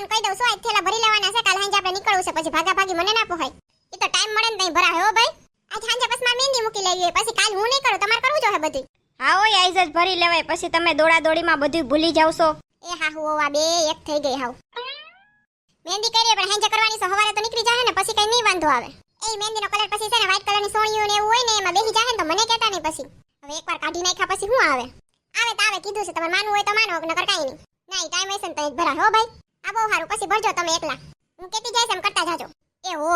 તને કહી દઉં છું આજ થેલા ભરી લેવાના છે, કાલ સાંજે આપણે નીકળવું છે, પછી ભાગા ભાગી મને ના પોહાય. એ તો ટાઈમ મળે ને તઈ ભરા હો ભાઈ. આજ સાંજે પછી મારે મહેંદી મૂકી લેવી, પછી કાલ હું નહીં કરું, તમારે કરવું જોઈએ બધું. હા ઓય આઈજ જ ભરી લેવાય, પછી તમે દોડા દોડીમાં બધું ભૂલી જાવશો. એ હા હું આ બે એક થઈ ગઈ હાવ. મહેંદી કરીએ પણ સાંજે કરવાની છે, સવારે તો નીકળી જાય ને પછી કઈ નહીં વાંધો આવે. એ મહેંદીનો કલર પછી છે ને વ્હાઈટ કલરની સોણીઓ ને એવું હોય ને એમાં બેસી જાય ને તો મને કહેતા નહીં પછી. હવે એકવાર કાઢી નાખ્યા પછી શું આવે? આવે તો આવે, કીધું છે, તમારે માનવું હોય તો માનો, નકર કાઈ નહીં. ના ટાઈમ હશે ને તો ભરા હો ભાઈ. આ બહુ સારું, પછી ભરજો તમે એકલા, હું કેતી જાય એમ કરતા જાજો. એ હો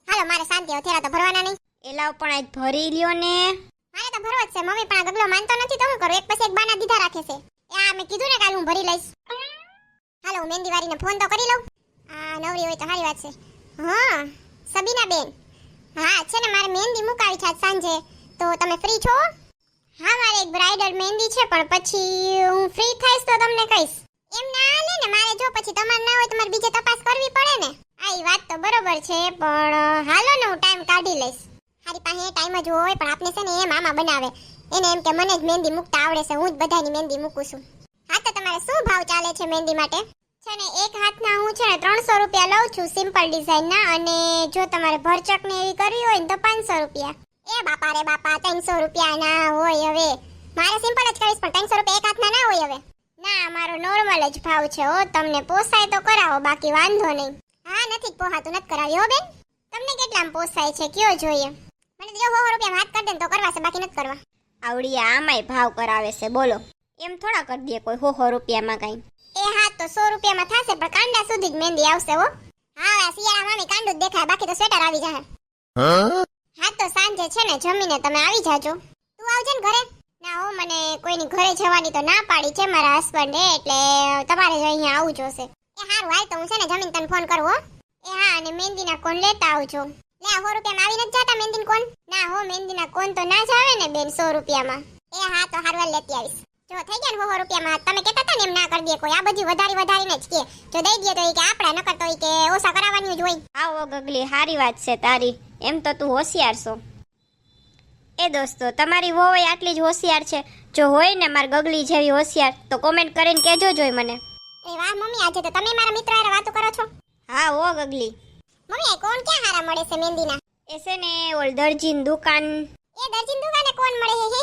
હાલો મારે શાંતિ, થેલા તો ભરવાના નહીં. એલાવ પણ આજ ભરી લ્યો ને. મારે તો ભરવો જ છે મમ્મી, પણ આ ગગલો માનતો નથી તો હું કરું, એક પછી એક બાના દીધા રાખે છે. એ આ મેં કીધું ને કાલ હું ભરી લઈશ. હાલો હું મહેંદી વાળીને ફોન તો કરી લઉં. આ નવરી હોય તો સારી વાત છે. હા સબીના બેન, હા છે ને મારે મહેંદી મુકાવી છે આજ સાંજે, તો તમે ફ્રી છો? હા મારે એક બ્રાઇડલ મહેંદી છે, પણ પછી હું ફ્રી થઈશ તો તમને કહીશ. એમ ના હાલે ને, મારે જો પછી તમારે ના હોય તમારે બીજે તપાસ કરવી પડે ને. આ ઈ વાત તો બરોબર છે, પણ હાલો ને હું ટાઈમ કાઢી લઈશ. મારી પાસે ટાઈમ જ હોય, પણ આપને છે ને એ મામા બનાવે, એને એમ કે મને જ મહેંદી મૂકતા આવડે છે, હું જ બધાની મહેંદી મૂકું છું. હા તો તમારે શું ભાવ ચાલે છે મહેંદી માટે? છે ને એક હાથના હું છે ને 300 રૂપિયા લઉં છું સિમ્પલ ડિઝાઇનના, અને જો તમારે ભરચક ને એવી કરવી હોય ને તો 500 રૂપિયા. એ બાપા રે બાપા, 300 રૂપિયા ના હોય હવે, મારે સિમ્પલ જ કરીશ, પણ 300 રૂપિયા એક હાથના ના હોય હવે. ના મારો નોર્મલ જ ભાવ છે હો, તમને પોસાય તો કરાવો, બાકી વાંધો નહીં. હા નથી પોહાતું, નથી કરાવી હો બેન. તમને કેટલામાં પોસાય છે કયો જોઈએ? મને જો 100 રૂપિયા હાથ કરી દે તો કરવા છે, બાકી નથી કરવા. આવડી આમાંય ભાવ કરાવે છે, બોલો એમ થોડા કરી દે કોઈ 100 રૂપિયામાં કઈ. એ હા તો 100 રૂપિયામાં થશે, પણ કાંડા સુધી જ મહેંદી આવશે હો. હા શિયાળા મામી કાંડું જ દેખાય, બાકી તો સ્વેટર આવી જાય. હા તો સાંજે છે ને જમીને તમે આવી જાજો. તું આવજે ને ઘરે. ના હો મને કોઈની ઘરે જવાની તો ના પાડી છે મારા હસબન્ડે, એટલે તમારે જ અહીંયા આવવું જોશે. એ હારું હાલ તો હું છે ને જમીન તને ફોન કરું હો. એ હા અને મહેંદીના કોન લેતા આવજો. લે 100 રૂપિયામાં આવી નથી જતા મહેંદીના કોન? ના હો મહેંદીના કોન તો ના જ આવે ને બેન 100 રૂપિયામાં. એ હા તો હારું હાલ લેતી આવીશ. જો થઈ ગયા ને 100 રૂપિયામાં, તમે કહેતા હતા ને એમ ના કરી દે કોઈ, આ બધી વધારીને જ કે જો દઈ દે તો એ કે આપડા, નકર તો એ કે ઓછા કરાવવાની જ હોય. આવો ગગલી હારી વાત છે તારી, એમ તો તું હોશિયાર છો. એ દોસ્તો તમારી વહુય આટલી જ હોશિયાર છે, જો હોય ને માર ગગલી જેવી હોશિયાર તો કોમેન્ટ કરીને કહેજો જોઈ મને. એ વાહ મમ્મી, આજે તો તમે મારા મિત્ર હારે વાતો કરો છો. હા ઓ ગગલી. મમ્મી આ કોણ ક્યાં હારા મળે છે મહેંદીના? એ છે ને ઓલ દરજીન દુકાન. એ દર્જન દુકાને કોણ મળે હે?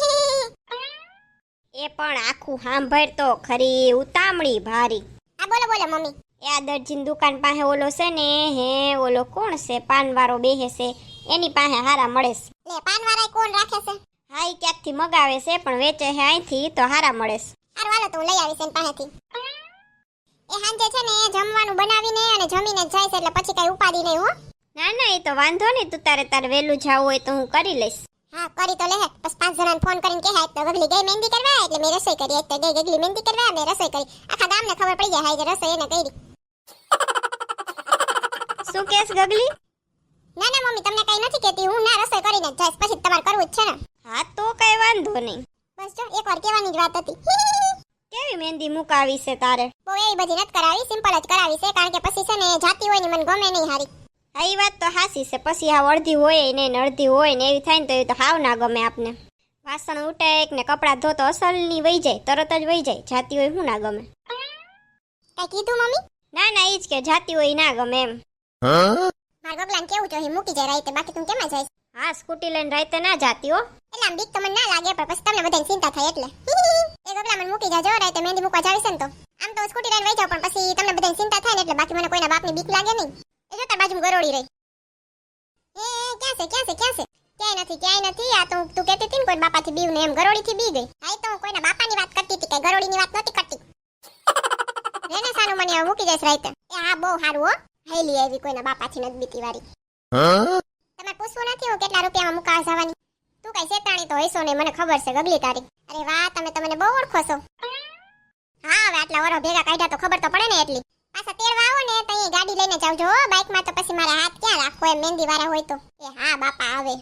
એ પણ આખું સાંભળ તો ખરી ઉતામળી ભારી. હા બોલો બોલો મમ્મી. એ આ દરજીન દુકાન પાસે ઓલો છે ને હે ઓલો કોણ છે પાનવાળો બેહે છે, એની પાસે હારા મળે છે. લે પાનવાળા કોણ રાખે છે? હા ઈ ક્યાંકથી મગાવે છે પણ વેચે છે અહીંથી, તો હારા મળે છે. હારું હાલો તો હું લઈ આવીશ એની પાસેથી. એ હાંજે છે ને જમવાનું બનાવીને અને જમીને જ જાય છે, એટલે પછી કઈ ઉપાડી નહીં હો. ના ના એ તો વાંધો નહીં, તું તારે વહેલું જાવું હોય તો હું કરી લઈશ. હા કરી તો લે, બસ 5 જણાને ફોન કરીને કહે તો ગગલી ગઈ મહેંદી કરવા, એટલે મેં રસોઈ કરી. તો ગઈ ગગલી મહેંદી કરવા, મેં રસોઈ કરી. આખા ગામને ખબર પડી જાય હાઈ રસોઈ એને કરી. શું કેસ ગગલી? ના ના મમ્મી તમને કઈ નથી કહેતી, હું ના રસોઈ કરીને જ જઈશ, પછી તમારે કરવું જ છે ને. હા તો કઈ વાંધો નહીં. બસ જો એકવાર કહેવાની જ વાત હતી. કેવી મહેંદી મુકાવી છે તારે? બહુ એવી બધી નથી કરાવી, સિમ્પલ જ કરાવી છે, કારણ કે પછી છે ને જાતી હોય ને મને ગમે નહીં હારી. હા એ વાત તો હાસી છે, પછી આ અડધી હોય ને અડધી હોય ને એવી થાય ને તો એ તો હાવ ના ગમે આપને. વાસણ ઉટેક ને કપડાં ધો તો અસલની વહી જાય, તરત જ વહી જાય, જાતી હોય શું ના ગમે? કઈ કીધું મમ્મી? ના ના ઈ જ કે જાતી હોય ના ગમે એમ. મારા ગગલાને કેવું જોઈએ મૂકી જાય રાતે, બાકી તું કેમાં જઈશ? હા સ્કૂટી લઈને રાતે ના જાતી હો. એટલે આમ બીક તો મને ના લાગે, પણ પછી તમને બધાની ચિંતા થાય એટલે. એ ગગલા મને મૂકી જાજો રાતે, મહેંદી મૂકવા જાવી છે ને તો. આમ તો સ્કૂટી લઈને વહી જાવ, પણ પછી તમને બધાની ચિંતા થાય ને એટલે બાકી મને કોઈના બાપની બીક લાગે નહીં. એ જો તાર બાજુમાં ગરોળી રહી. એ ક્યાં છે? ક્યાંય નથી. આ તો તું કહેતી હતી ને કોઈ બાપાથી બીવ ને, એમ ગરોળીથી બી ગઈ. હા તો હું કોઈના બાપાની વાત કરતી હતી, કઈ ગરોળીની વાત નહોતી કરતી. ને સાનું મને હવે મૂકી જઈશ રાતે. એ હા બહુ સારું હો, હેલી આવી કોઈના બાપાથી નથી બીતી વાળી. તમારે પૂછવું નથી હું કેટલા રૂપિયામાં મુકાવા જવાની? તું કઈ શેતાણી તો હઈસો ને, મને ખબર છે ગગલી તારી. અરે વાહ તમે તો મને બહુ ઓળખો છો. હા હવે આટલા વરો ભેગા કાઢ્યા તો ખબર તો પડે ને એટલી. પાછા તેડવા આવો ને તો અહીં ગાડી લઈને જાવજો હો, બાઇકમાં તો પછી મારા હાથ ક્યાં રાખો એમ મહેંદી વાળા હોય તો. એ હા બાપા આવે.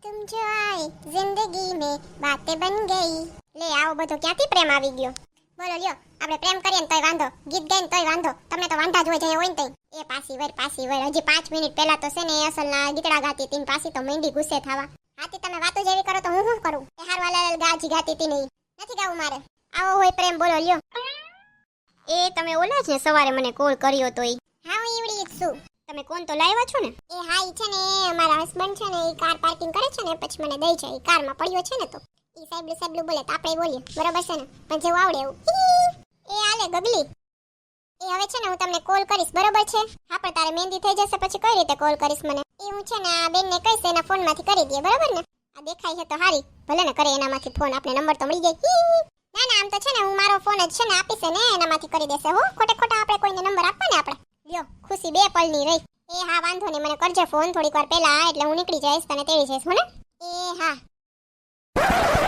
તુમ જો આए જિંદગી में बातें बन गई. લે આવો બધો ક્યાંથી પ્રેમ આવી ગયો? બોલો લ્યો, આપણે પ્રેમ કરીએ ને તોય વાંધો, ગીત ગાઈને તોય વાંધો, તમને તો વાંધા જ હોય જાય હોય ને તઈ. એ પાછી વર હજી 5 મિનિટ પહેલા તો છે ને અસલના ગીતડા ગાતી હતી, પાછી તો મહેંદી ગુસ્સે થવા. હાથી તમે વાતો જેવી કરો તો હું શું કરું? એ હારવાલાલ ગાજી ગાતી હતી નહીં, નથી ગાવું મારે. આવો હોય પ્રેમ બોલો લ્યો. એ તમે ઓલા જ ને સવારે મને કોલ કર્યો તો ઈ. હા હું ઈવડી જ છું. તમે કોણ તો લાવ્યા છો ને? એ હા ઈ છે ને મારા હસબન્ડ છે ને ઈ કાર પાર્કિંગ કરે છે ને પછી મને દઈ જાય. ઈ કારમાં પડ્યો છે ને તો ઈ સાહેબલું બોલે તો આપણે બોલીએ બરાબર છે ને પણ જેવું આવડે એવું. એ આલે ગગલી એ હવે છે ને હું તમને કોલ કરીશ બરોબર છે. હા પણ તારે મહેંદી થઈ જશે પછી કઈ રીતે કોલ કરીશ મને? એ હું છે ને આ બેનને કહીશ એના ફોનમાંથી કરી દઈએ બરાબર ને. આ દેખાય છે તો હારી ભલે ને કરે એનામાંથી ફોન આપણે નંબર તો મળી જાય. ના ના આમ તો છે ને હું મારો ફોન જ છે ને આપીશ ને એનામાંથી કરી દેશે હો. ખોટા આપણે કોઈને નંબર આપવા ને આપણે. લ્યો ખુશી બે પલની રહી. એ હા વાંધો નહીં મને કરજે ફોન થોડીક વાર પહેલા એટલે હું નીકળી જઈશ તને તેડી જઈશ હો ને. એ હા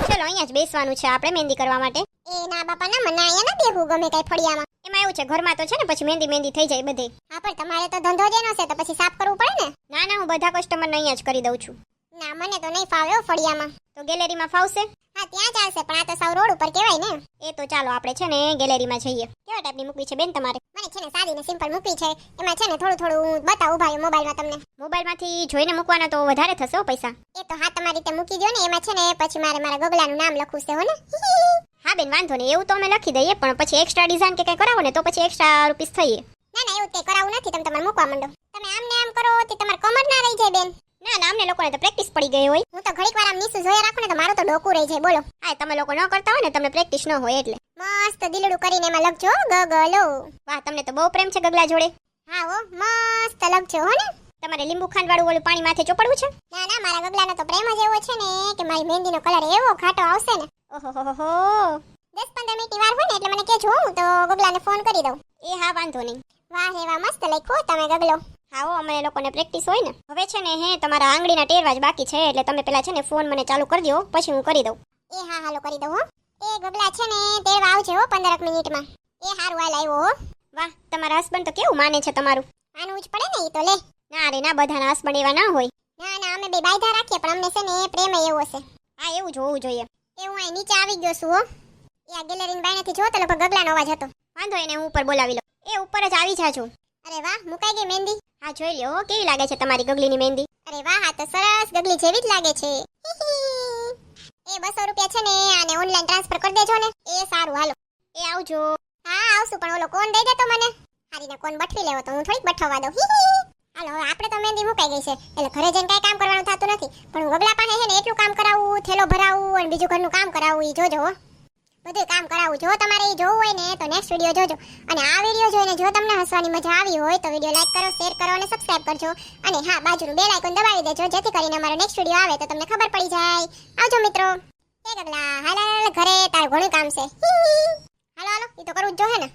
ચલો અહીંયા જ બેસવાનું છે આપણે મહેંદી કરવા માટે. એ ના બાપા ના મને અહીંયા નથી દેખવું ગમે કઈ ફળિયામાં. એમાં એવું છે ઘરમાં તો છે ને પછી મહેંદી થઈ જાય બધે. હા પણ તમારે તો ધંધો જ એનો છે તો પછી સાફ કરવું પડે ને. ના ના હું બધા કસ્ટમરને અહીંયા જ કરી દઉં છું. ના મને તો નહીં ફાવે હો ફળિયામાં. તો ગેલેરીમાં ફાવશે? હા ત્યાં ચાલશે પણ આ તો સાવ રોડ ઉપર કહેવાય ને. એ તો ચાલો આપણે છે ને ગેલેરીમાં જઈએ. કેવા ટાઈપની મૂકવી છે બેન તમારે? મને છે ને સાદી ને સિમ્પલ મૂકવી છે. એમાં છે ને થોડું હું બતાવું ભાઈ મોબાઈલમાં તમને. મોબાઈલમાંથી જોઈને મૂકવાના તો વધારે થશે હો પૈસા. એ તો હા તમારી રીતે મૂકી દો ને એમાં છે ને પછી મારે મારા ગગલાનું નામ લખવું છે હો ને. હા બેન વાંધો નહીં એવું તો અમે લખી દઈએ પણ પછી એક્સ્ટ્રા ડિઝાઇન કે કંઈ કરાવો ને તો પછી એક્સ્ટ્રા રૂપીસ થઈએ. ના ના એવું કંઈ કરાવવું નથી તમે તમારે મૂકવા માંડો. તમે આમ ને આમ કરો તો તમારે કમર ના રહી જાય બેન. ના ના અમને લોકોને તો પ્રેક્ટિસ પડી ગઈ હોય. હું તો ઘડીક વાર આમ નીસું જોયા રાખું ને તો મારું તો ડોકું રહી જાય બોલો. હા તમે લોકો ન કરતા હોય ને તમને પ્રેક્ટિસ ન હોય એટલે. મસ્ત દિલડું કરીને એમાં લખજો ગગલો. વાહ તમને તો બહુ પ્રેમ છે ગગલા જોડે. હા હો મસ્ત લખજો હો ને. તમારે લીંબુ ખાંડ વાળું ઓલું પાણી માથે ચોપડવું છે? ના ના મારા ગગલાનો તો પ્રેમ જ એવો છે ને કે મારી મહેંદીનો કલર એવો ઘાટો આવશે ને. ઓહોહોહો 10-15 મિનિટની વાર હોય ને એટલે મને કહેજો હું તો ગગલાને ફોન કરી દઉં. એ હા વાંધો નહીં. વાહ હે વાહ મસ્ત લખ્યો તમે ગગલો. હા હો અમને લોકોને પ્રેક્ટિસ હોય ને. હવે છે ને હે તમારા આંગળીના ટેરવા જ બાકી છે એટલે તમે પેલા છે ને ફોન મને ચાલુ કરી દો પછી હું કરી દઉં. એ હા હાલો કરી દઉં હો. એ ગગલા છે ને તેડવા આવજો હો 15 મિનિટમાં. એ હારું હાલ આવ્યો હો. વાહ તમારા હસબન્ડ તો કેવું માને છે તમારું. આનું જ પડે ને ઈ તો લે. ના રે ના બધાના હસબન્ડ એવા ના હોય. ના ના અમે બે બાયધા રાખીએ પણ અમને છે ને પ્રેમ એવો છે. હા એવું જ હોવું જોઈએ. એ હું અહીં નીચે આવી ગયો છું હો. એ આ ગેલેરીની બાયણેથી જો તો લગભગ ગગલાનો અવાજ હતો. વાંધો એને હું ઉપર બોલાવી લઉં. એ ઉપર જ આવી જાજો. અરે વાહ મુકાઈ ગઈ મહેંદી. હા જોઈ લ્યો હો, કેવી લાગે છે તમારી ગગલીની મહેંદી. અરે વાહ આ તો સરસ ગગલી જેવી જ લાગે છે. એ 200 રૂપિયા છે ને આને ઓનલાઈન ટ્રાન્સફર કરી દેજો ને. એ સારું હાલો. એ આવજો. હા આવશું પણ ઓલો કોણ દઈ દે તો મને. હારીને કોણ બઠવી લેવો તો હું થોડીક બઠવવા દઉં. હાલો હવે આપણે તો મહેંદી મુકાઈ ગઈ છે એટલે ઘરે જઈને કાંઈ કામ કરવાનું થતું નથી પણ હું ગગલા પાસે છે ને એટલું કામ કરાવવું થેલો ભરાવવું અને બીજું ઘરનું કામ કરાવવું ઈ જોજો હો. બધું કામ કરાવવું. જો તમારે ઈ જોવું હોય ને તો નેક્સ્ટ વિડીયો જોજો. અને આ વિડીયો જોઈને જો તમને હસવાની મજા આવી હોય તો વિડીયો લાઈક કરો, શેર કરો અને સબસ્ક્રાઇબ કરજો. અને હા બાજુનું બેલ આઇકોન દબાવી દેજો જેથી કરીને અમારો નેક્સ્ટ વિડીયો આવે તો તમને ખબર પડી જાય. આવજો મિત્રો. એ ગગલા હાલ ઘરે તારું ઘણું કામ છે. હાલો હાલો ઈ તો કરવું જ જોઈએ ને.